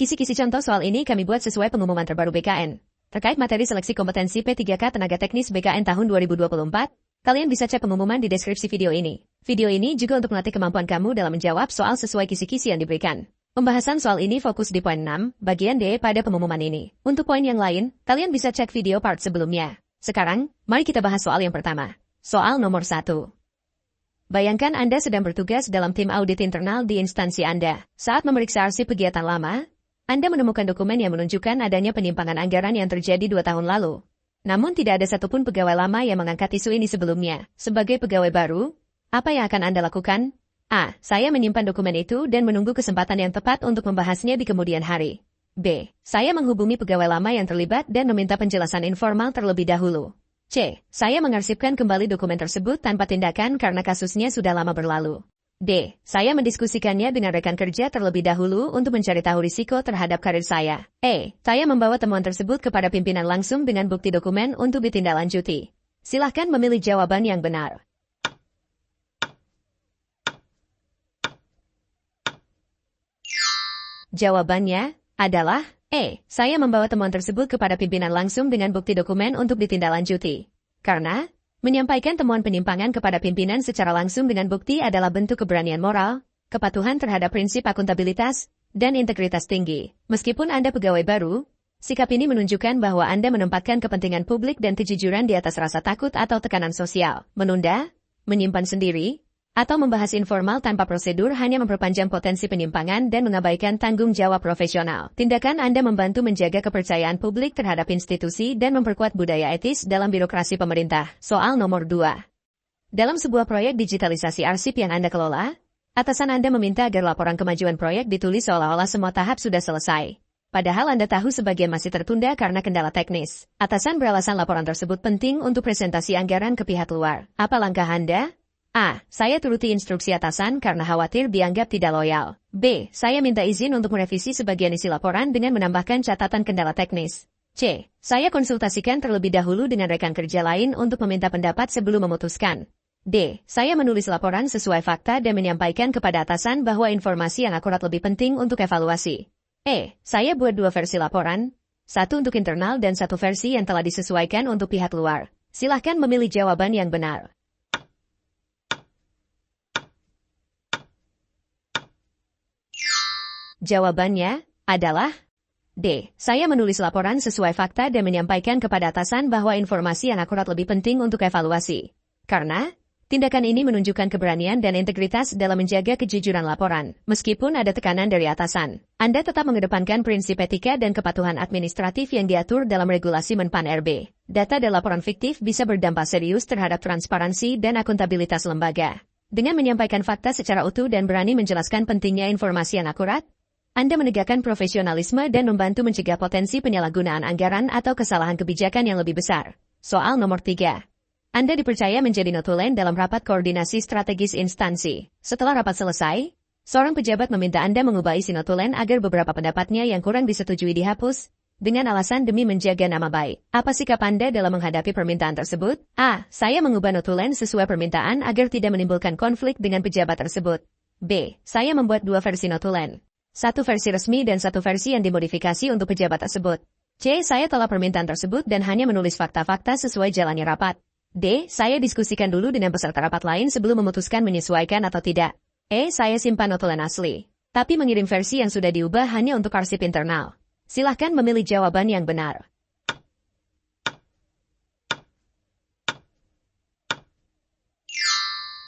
Kisi-kisi contoh soal ini kami buat sesuai pengumuman terbaru BKN. Terkait materi seleksi kompetensi P3K Tenaga Teknis BKN tahun 2024, kalian bisa cek pengumuman di deskripsi video ini. Video ini juga untuk melatih kemampuan kamu dalam menjawab soal sesuai kisi-kisi yang diberikan. Pembahasan soal ini fokus di poin 6, bagian D pada pengumuman ini. Untuk poin yang lain, kalian bisa cek video part sebelumnya. Sekarang, mari kita bahas soal yang pertama. Soal nomor 1. Bayangkan Anda sedang bertugas dalam tim audit internal di instansi Anda. Saat memeriksa arsip kegiatan lama, Anda menemukan dokumen yang menunjukkan adanya penyimpangan anggaran yang terjadi 2 tahun lalu. Namun tidak ada satupun pegawai lama yang mengangkat isu ini sebelumnya. Sebagai pegawai baru, apa yang akan Anda lakukan? A. Saya menyimpan dokumen itu dan menunggu kesempatan yang tepat untuk membahasnya di kemudian hari. B. Saya menghubungi pegawai lama yang terlibat dan meminta penjelasan informal terlebih dahulu. C. Saya mengarsipkan kembali dokumen tersebut tanpa tindakan karena kasusnya sudah lama berlalu. D. Saya mendiskusikannya dengan rekan kerja terlebih dahulu untuk mencari tahu risiko terhadap karir saya. E. Saya membawa temuan tersebut kepada pimpinan langsung dengan bukti dokumen untuk ditindaklanjuti. Silahkan memilih jawaban yang benar. Jawabannya adalah E. Saya membawa temuan tersebut kepada pimpinan langsung dengan bukti dokumen untuk ditindaklanjuti. Karena menyampaikan temuan penyimpangan kepada pimpinan secara langsung dengan bukti adalah bentuk keberanian moral, kepatuhan terhadap prinsip akuntabilitas, dan integritas tinggi. Meskipun Anda pegawai baru, sikap ini menunjukkan bahwa Anda menempatkan kepentingan publik dan kejujuran di atas rasa takut atau tekanan sosial. Menunda, menyimpan sendiri, atau membahas informal tanpa prosedur hanya memperpanjang potensi penyimpangan dan mengabaikan tanggung jawab profesional. Tindakan Anda membantu menjaga kepercayaan publik terhadap institusi dan memperkuat budaya etis dalam birokrasi pemerintah. Soal nomor 2. Dalam sebuah proyek digitalisasi arsip yang Anda kelola, atasan Anda meminta agar laporan kemajuan proyek ditulis seolah-olah semua tahap sudah selesai. Padahal Anda tahu sebagian masih tertunda karena kendala teknis. Atasan beralasan laporan tersebut penting untuk presentasi anggaran ke pihak luar. Apa langkah Anda? A. Saya turuti instruksi atasan karena khawatir dianggap tidak loyal. B. Saya minta izin untuk merevisi sebagian isi laporan dengan menambahkan catatan kendala teknis. C. Saya konsultasikan terlebih dahulu dengan rekan kerja lain untuk meminta pendapat sebelum memutuskan. D. Saya menulis laporan sesuai fakta dan menyampaikan kepada atasan bahwa informasi yang akurat lebih penting untuk evaluasi. E. Saya buat 2 versi laporan, 1 untuk internal dan 1 versi yang telah disesuaikan untuk pihak luar. Silahkan memilih jawaban yang benar. Jawabannya adalah D. Saya menulis laporan sesuai fakta dan menyampaikan kepada atasan bahwa informasi yang akurat lebih penting untuk evaluasi. Karena tindakan ini menunjukkan keberanian dan integritas dalam menjaga kejujuran laporan. Meskipun ada tekanan dari atasan, Anda tetap mengedepankan prinsip etika dan kepatuhan administratif yang diatur dalam regulasi Menpan RB. Data dan laporan fiktif bisa berdampak serius terhadap transparansi dan akuntabilitas lembaga. Dengan menyampaikan fakta secara utuh dan berani menjelaskan pentingnya informasi yang akurat, Anda menegakkan profesionalisme dan membantu mencegah potensi penyalahgunaan anggaran atau kesalahan kebijakan yang lebih besar. Soal nomor 3. Anda dipercaya menjadi notulen dalam rapat koordinasi strategis instansi. Setelah rapat selesai, seorang pejabat meminta Anda mengubah isi notulen agar beberapa pendapatnya yang kurang disetujui dihapus, dengan alasan demi menjaga nama baik. Apa sikap Anda dalam menghadapi permintaan tersebut? A. Saya mengubah notulen sesuai permintaan agar tidak menimbulkan konflik dengan pejabat tersebut. B. Saya membuat 2 versi notulen. 1 versi resmi dan 1 versi yang dimodifikasi untuk pejabat tersebut. C. Saya tolak permintaan tersebut dan hanya menulis fakta-fakta sesuai jalannya rapat. D. Saya diskusikan dulu dengan peserta rapat lain sebelum memutuskan menyesuaikan atau tidak. E. Saya simpan notulen asli, tapi mengirim versi yang sudah diubah hanya untuk arsip internal. Silahkan memilih jawaban yang benar.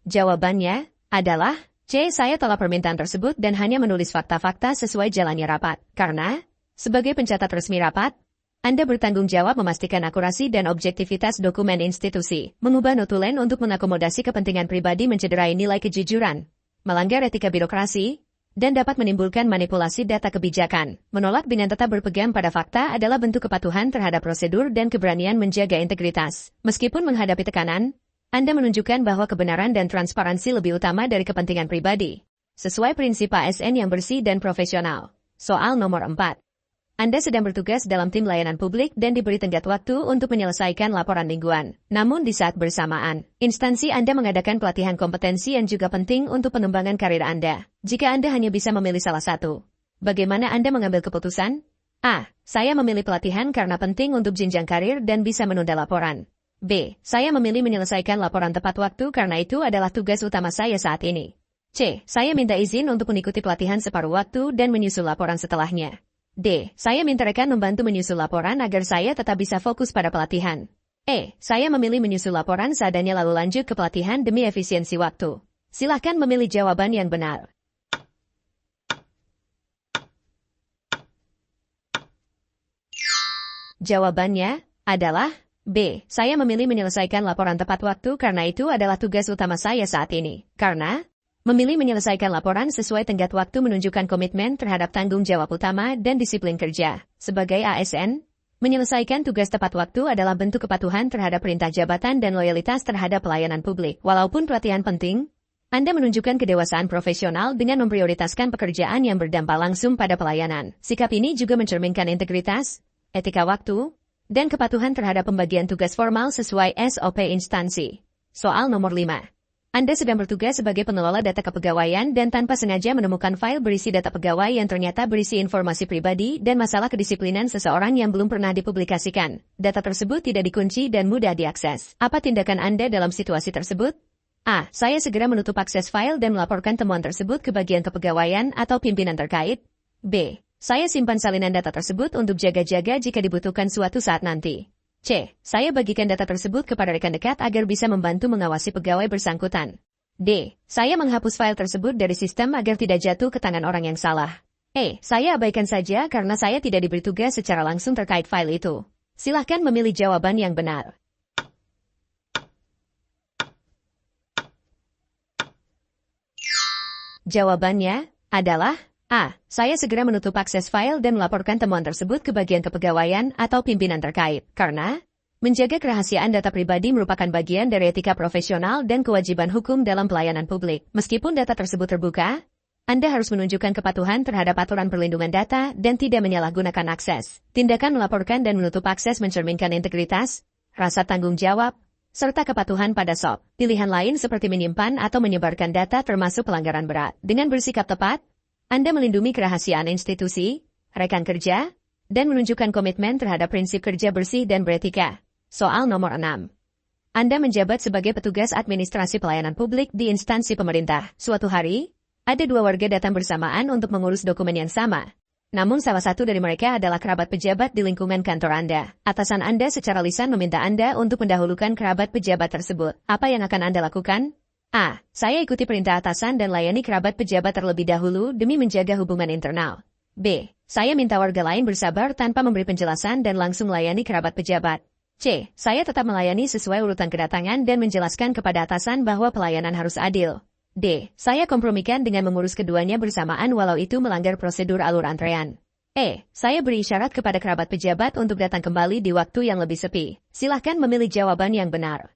Jawabannya adalah C. Saya tolak permintaan tersebut dan hanya menulis fakta-fakta sesuai jalannya rapat. Karena, sebagai pencatat resmi rapat, Anda bertanggung jawab memastikan akurasi dan objektivitas dokumen institusi. Mengubah notulen untuk mengakomodasi kepentingan pribadi mencederai nilai kejujuran, melanggar etika birokrasi, dan dapat menimbulkan manipulasi data kebijakan. Menolak dengan tetap berpegang pada fakta adalah bentuk kepatuhan terhadap prosedur dan keberanian menjaga integritas. Meskipun menghadapi tekanan, Anda menunjukkan bahwa kebenaran dan transparansi lebih utama dari kepentingan pribadi. Sesuai prinsip ASN yang bersih dan profesional. Soal nomor 4. Anda sedang bertugas dalam tim layanan publik dan diberi tenggat waktu untuk menyelesaikan laporan mingguan. Namun di saat bersamaan, instansi Anda mengadakan pelatihan kompetensi yang juga penting untuk pengembangan karir Anda. Jika Anda hanya bisa memilih salah satu, Bagaimana Anda mengambil keputusan? A. Saya memilih pelatihan karena penting untuk jenjang karir dan bisa menunda laporan. B. Saya memilih menyelesaikan laporan tepat waktu karena itu adalah tugas utama saya saat ini. C. Saya minta izin untuk mengikuti pelatihan separuh waktu dan menyusul laporan setelahnya. D. Saya minta rekan membantu menyusul laporan agar saya tetap bisa fokus pada pelatihan. E. Saya memilih menyusul laporan seadanya lalu lanjut ke pelatihan demi efisiensi waktu. Silakan memilih jawaban yang benar. Jawabannya adalah B. Saya memilih menyelesaikan laporan tepat waktu karena itu adalah tugas utama saya saat ini. Karena memilih menyelesaikan laporan sesuai tenggat waktu menunjukkan komitmen terhadap tanggung jawab utama dan disiplin kerja. Sebagai ASN, menyelesaikan tugas tepat waktu adalah bentuk kepatuhan terhadap perintah jabatan dan loyalitas terhadap pelayanan publik. Walaupun pelatihan penting, Anda menunjukkan kedewasaan profesional dengan memprioritaskan pekerjaan yang berdampak langsung pada pelayanan. Sikap ini juga mencerminkan integritas, etika waktu, dan kepatuhan terhadap pembagian tugas formal sesuai SOP instansi. Soal nomor 5. Anda sedang bertugas sebagai pengelola data kepegawaian dan tanpa sengaja menemukan file berisi data pegawai yang ternyata berisi informasi pribadi dan masalah kedisiplinan seseorang yang belum pernah dipublikasikan. Data tersebut tidak dikunci dan mudah diakses. Apa tindakan Anda dalam situasi tersebut? A. Saya segera menutup akses file dan melaporkan temuan tersebut ke bagian kepegawaian atau pimpinan terkait. B. Saya simpan salinan data tersebut untuk jaga-jaga jika dibutuhkan suatu saat nanti. C. Saya bagikan data tersebut kepada rekan dekat agar bisa membantu mengawasi pegawai bersangkutan. D. Saya menghapus file tersebut dari sistem agar tidak jatuh ke tangan orang yang salah. E. Saya abaikan saja karena saya tidak diberi tugas secara langsung terkait file itu. Silahkan memilih jawaban yang benar. Jawabannya adalah A. Saya segera menutup akses file dan melaporkan temuan tersebut ke bagian kepegawaian atau pimpinan terkait. Karena menjaga kerahasiaan data pribadi merupakan bagian dari etika profesional dan kewajiban hukum dalam pelayanan publik. Meskipun data tersebut terbuka, Anda harus menunjukkan kepatuhan terhadap aturan perlindungan data dan tidak menyalahgunakan akses. Tindakan melaporkan dan menutup akses mencerminkan integritas, rasa tanggung jawab, serta kepatuhan pada SOP. Pilihan lain seperti menyimpan atau menyebarkan data termasuk pelanggaran berat. Dengan bersikap tepat, Anda melindungi kerahasiaan institusi, rekan kerja, dan menunjukkan komitmen terhadap prinsip kerja bersih dan beretika. Soal nomor 6. Anda menjabat sebagai petugas administrasi pelayanan publik di instansi pemerintah. Suatu hari, ada dua warga datang bersamaan untuk mengurus dokumen yang sama. Namun salah satu dari mereka adalah kerabat pejabat di lingkungan kantor Anda. Atasan Anda secara lisan meminta Anda untuk mendahulukan kerabat pejabat tersebut. Apa yang akan Anda lakukan? A. Saya ikuti perintah atasan dan layani kerabat pejabat terlebih dahulu demi menjaga hubungan internal. B. Saya minta warga lain bersabar tanpa memberi penjelasan dan langsung melayani kerabat pejabat. C. Saya tetap melayani sesuai urutan kedatangan dan menjelaskan kepada atasan bahwa pelayanan harus adil. D. Saya kompromikan dengan mengurus keduanya bersamaan walau itu melanggar prosedur alur antrean. E. Saya beri isyarat kepada kerabat pejabat untuk datang kembali di waktu yang lebih sepi. Silahkan memilih jawaban yang benar.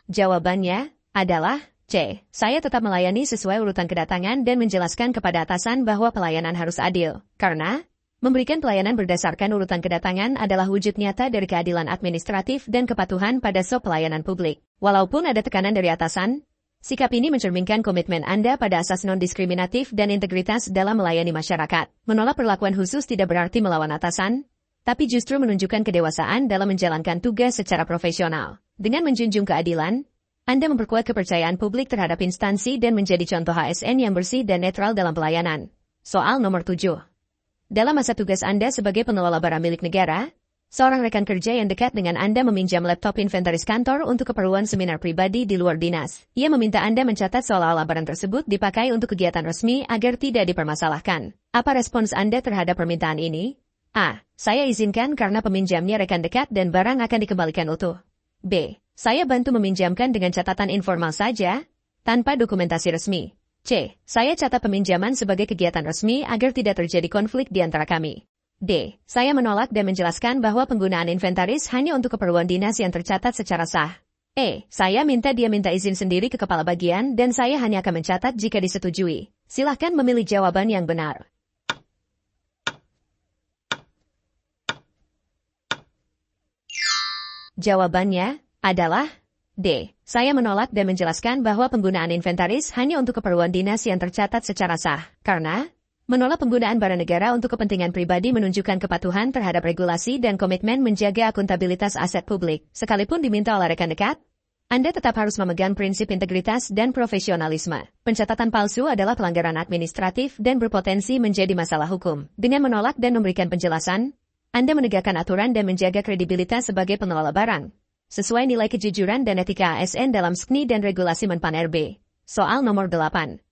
Jawabannya adalah C. Saya tetap melayani sesuai urutan kedatangan dan menjelaskan kepada atasan bahwa pelayanan harus adil. Karena memberikan pelayanan berdasarkan urutan kedatangan adalah wujud nyata dari keadilan administratif dan kepatuhan pada SOP pelayanan publik. Walaupun ada tekanan dari atasan, sikap ini mencerminkan komitmen Anda pada asas non-diskriminatif dan integritas dalam melayani masyarakat. Menolak perlakuan khusus tidak berarti melawan atasan, tapi justru menunjukkan kedewasaan dalam menjalankan tugas secara profesional. Dengan menjunjung keadilan, Anda memperkuat kepercayaan publik terhadap instansi dan menjadi contoh ASN yang bersih dan netral dalam pelayanan. Soal nomor 7. Dalam masa tugas Anda sebagai pengelola barang milik negara, seorang rekan kerja yang dekat dengan Anda meminjam laptop inventaris kantor untuk keperluan seminar pribadi di luar dinas. Ia meminta Anda mencatat seolah-olah barang tersebut dipakai untuk kegiatan resmi agar tidak dipermasalahkan. Apa respons Anda terhadap permintaan ini? A. Saya izinkan karena peminjamnya rekan dekat dan barang akan dikembalikan utuh. B. Saya bantu meminjamkan dengan catatan informal saja, tanpa dokumentasi resmi. C. Saya catat peminjaman sebagai kegiatan resmi agar tidak terjadi konflik di antara kami. D. Saya menolak dan menjelaskan bahwa penggunaan inventaris hanya untuk keperluan dinas yang tercatat secara sah. E. Saya minta dia minta izin sendiri ke kepala bagian dan saya hanya akan mencatat jika disetujui. Silahkan memilih jawaban yang benar. Jawabannya adalah D. Saya menolak dan menjelaskan bahwa penggunaan inventaris hanya untuk keperluan dinas yang tercatat secara sah. Karena menolak penggunaan barang negara untuk kepentingan pribadi menunjukkan kepatuhan terhadap regulasi dan komitmen menjaga akuntabilitas aset publik. Sekalipun diminta oleh rekan dekat, Anda tetap harus memegang prinsip integritas dan profesionalisme. Pencatatan palsu adalah pelanggaran administratif dan berpotensi menjadi masalah hukum. Dengan menolak dan memberikan penjelasan, Anda menegakkan aturan dan menjaga kredibilitas sebagai pengelola barang, sesuai nilai kejujuran dan etika ASN dalam SKNI dan regulasi Menpan RB. Soal nomor 8.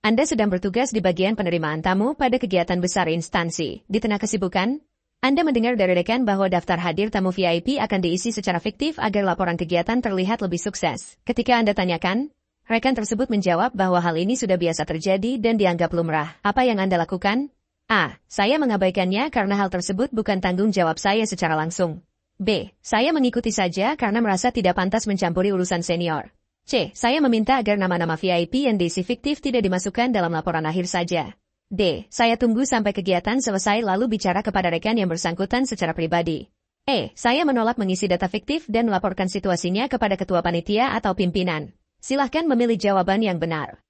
Anda sedang bertugas di bagian penerimaan tamu pada kegiatan besar instansi. Di tengah kesibukan, Anda mendengar dari rekan bahwa daftar hadir tamu VIP akan diisi secara fiktif agar laporan kegiatan terlihat lebih sukses. Ketika Anda tanyakan, rekan tersebut menjawab bahwa hal ini sudah biasa terjadi dan dianggap lumrah. Apa yang Anda lakukan? A. Saya mengabaikannya karena hal tersebut bukan tanggung jawab saya secara langsung. B. Saya mengikuti saja karena merasa tidak pantas mencampuri urusan senior. C. Saya meminta agar nama-nama VIP yang diisi fiktif tidak dimasukkan dalam laporan akhir saja. D. Saya tunggu sampai kegiatan selesai lalu bicara kepada rekan yang bersangkutan secara pribadi. E. Saya menolak mengisi data fiktif dan melaporkan situasinya kepada ketua panitia atau pimpinan. Silahkan memilih jawaban yang benar.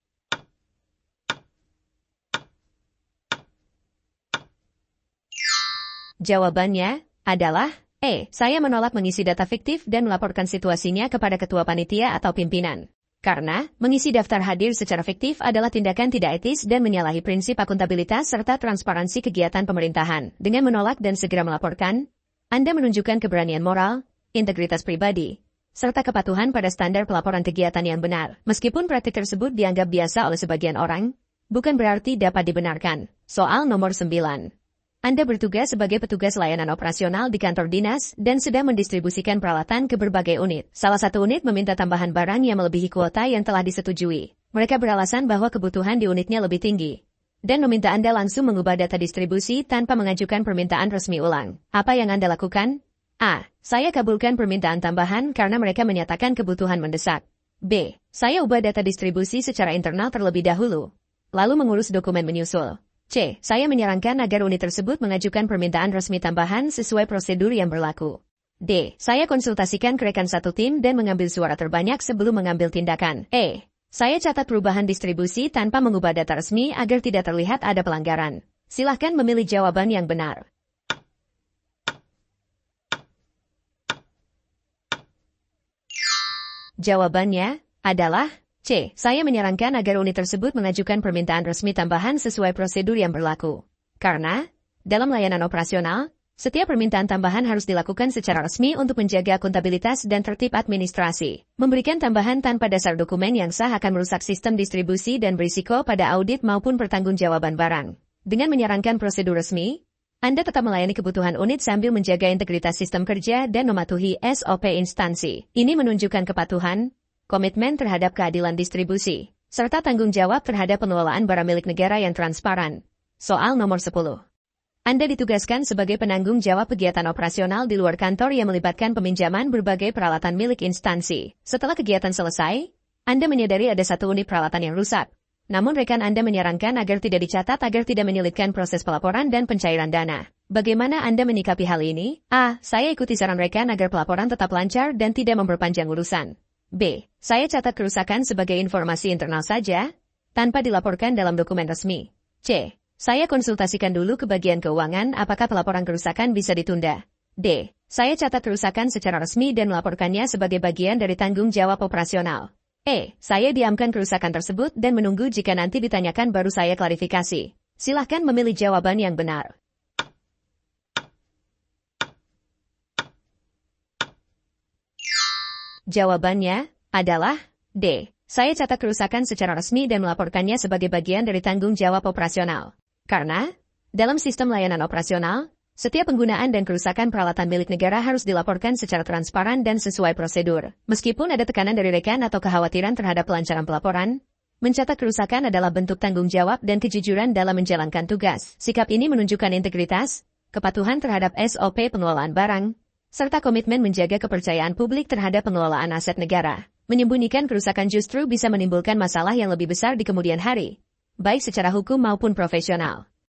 Jawabannya adalah E. Saya menolak mengisi data fiktif dan melaporkan situasinya kepada ketua panitia atau pimpinan. Karena, mengisi daftar hadir secara fiktif adalah tindakan tidak etis dan menyalahi prinsip akuntabilitas serta transparansi kegiatan pemerintahan. Dengan menolak dan segera melaporkan, Anda menunjukkan keberanian moral, integritas pribadi, serta kepatuhan pada standar pelaporan kegiatan yang benar. Meskipun praktik tersebut dianggap biasa oleh sebagian orang, bukan berarti dapat dibenarkan. Soal nomor 9. Anda bertugas sebagai petugas layanan operasional di kantor dinas dan sedang mendistribusikan peralatan ke berbagai unit. Salah satu unit meminta tambahan barang yang melebihi kuota yang telah disetujui. Mereka beralasan bahwa kebutuhan di unitnya lebih tinggi dan meminta Anda langsung mengubah data distribusi tanpa mengajukan permintaan resmi ulang. Apa yang Anda lakukan? A. Saya kabulkan permintaan tambahan karena mereka menyatakan kebutuhan mendesak. B. Saya ubah data distribusi secara internal terlebih dahulu, lalu mengurus dokumen menyusul. C. Saya menyarankan agar unit tersebut mengajukan permintaan resmi tambahan sesuai prosedur yang berlaku. D. Saya konsultasikan ke rekan satu tim dan mengambil suara terbanyak sebelum mengambil tindakan. E. Saya catat perubahan distribusi tanpa mengubah data resmi agar tidak terlihat ada pelanggaran. Silahkan memilih jawaban yang benar. Jawabannya adalah C. Saya menyarankan agar unit tersebut mengajukan permintaan resmi tambahan sesuai prosedur yang berlaku. Karena, dalam layanan operasional, setiap permintaan tambahan harus dilakukan secara resmi untuk menjaga akuntabilitas dan tertib administrasi. Memberikan tambahan tanpa dasar dokumen yang sah akan merusak sistem distribusi dan berisiko pada audit maupun pertanggungjawaban barang. Dengan menyarankan prosedur resmi, Anda tetap melayani kebutuhan unit sambil menjaga integritas sistem kerja dan mematuhi SOP instansi. Ini menunjukkan kepatuhan, komitmen terhadap keadilan distribusi, serta tanggung jawab terhadap pengelolaan barang milik negara yang transparan. Soal nomor 10. Anda ditugaskan sebagai penanggung jawab kegiatan operasional di luar kantor yang melibatkan peminjaman berbagai peralatan milik instansi. Setelah kegiatan selesai, Anda menyadari ada satu unit peralatan yang rusak. Namun rekan Anda menyarankan agar tidak dicatat agar tidak menyulitkan proses pelaporan dan pencairan dana. Bagaimana Anda menyikapi hal ini? A. Saya ikuti saran rekan agar pelaporan tetap lancar dan tidak memperpanjang urusan. B. Saya catat kerusakan sebagai informasi internal saja, tanpa dilaporkan dalam dokumen resmi. C. Saya konsultasikan dulu ke bagian keuangan apakah pelaporan kerusakan bisa ditunda. D. Saya catat kerusakan secara resmi dan melaporkannya sebagai bagian dari tanggung jawab operasional. E. Saya diamkan kerusakan tersebut dan menunggu jika nanti ditanyakan baru saya klarifikasi. Silahkan memilih jawaban yang benar. Jawabannya adalah D. Saya catat kerusakan secara resmi dan melaporkannya sebagai bagian dari tanggung jawab operasional. Karena, dalam sistem layanan operasional, setiap penggunaan dan kerusakan peralatan milik negara harus dilaporkan secara transparan dan sesuai prosedur. Meskipun ada tekanan dari rekan atau kekhawatiran terhadap kelancaran pelaporan, mencatat kerusakan adalah bentuk tanggung jawab dan kejujuran dalam menjalankan tugas. Sikap ini menunjukkan integritas, kepatuhan terhadap SOP pengelolaan barang, serta komitmen menjaga kepercayaan publik terhadap pengelolaan aset negara. Menyembunyikan kerusakan justru bisa menimbulkan masalah yang lebih besar di kemudian hari, baik secara hukum maupun profesional.